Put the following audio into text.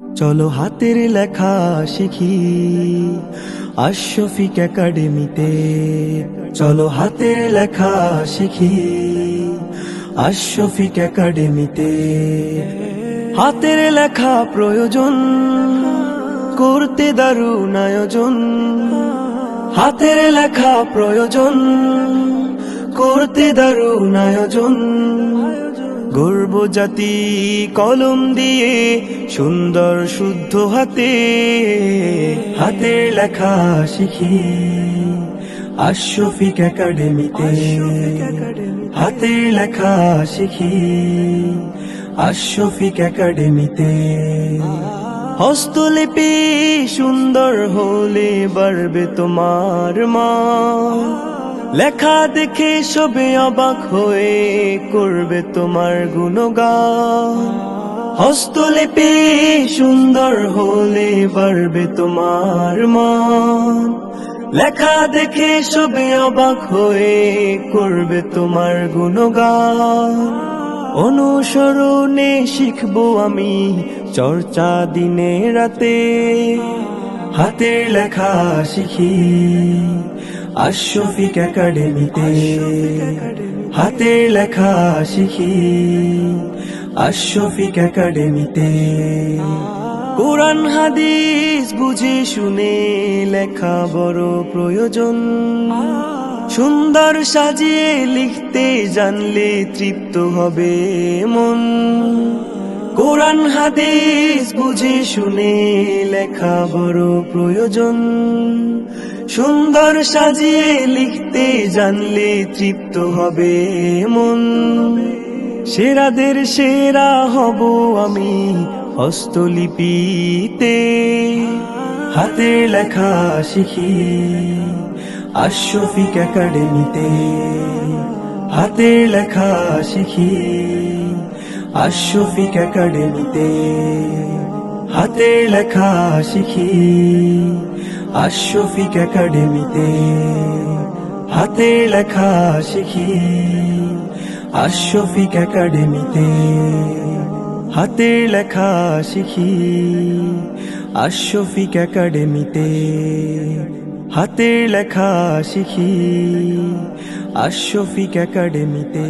চলো হাতের লেখা শিখি আশফিক একাডেমিতে। চলো হাতের লেখা শিখি আশফিক একাডেমিতে। হাতের লেখা প্রয়োজন করতে দারুণ আয়োজন। হাতের লেখা প্রয়োজন করতে দারুণ আয়োজন। গর্ব জাতি কলম দিয়ে সুন্দর শুদ্ধ হাতে। হাতের লেখা শিখি আশফিক একাডেমিতে। হাতের লেখা শিখি আশফিক একাডেমিতে। হস্তলিপি সুন্দর হলে বাড়বে তোমার মান। লেখা দেখে সবে অবাক হয়ে করবে তোমার গুণগান। হস্তলিপি সুন্দর হলে বাড়বে তোমার মান। লেখা দেখে সবে অবাক হয়ে করবে তোমার গুণগান। অনুসরণে শিখবো আমি চর্চা দিনে রাতে। হাতের লেখা শিখি আশফিক একাডেমিতে। হাতের লেখা শিখি আশফিক একাডেমিতে। কোরআন হাদিস বুঝে শুনে লেখা বড় প্রয়োজন। সুন্দর সাজিয়ে লিখতে জানলে তৃপ্ত হবে মন। কোরআন হাদিস বুঝে শুনে লেখা বড় প্রয়োজন। সুন্দর সাজিয়ে লিখতে জানলে তৃপ্ত হবে মন। সেরাদের সেরা হব আমি হস্তলিপিতে। হাতের লেখা শিখি আশফিক একাডেমিতে। হাতের লেখা শিখি আশফিক একাডেমিতে। হাতের লেখা শিখি আশফিক একাডেমিতে। হাতের লেখা শিখি আশফিক একাডেমিতে। হাতের লেখা শিখি আশফিক একাডেমিতে। হাতের লেখা শিখি আশফিক একাডেমিতে।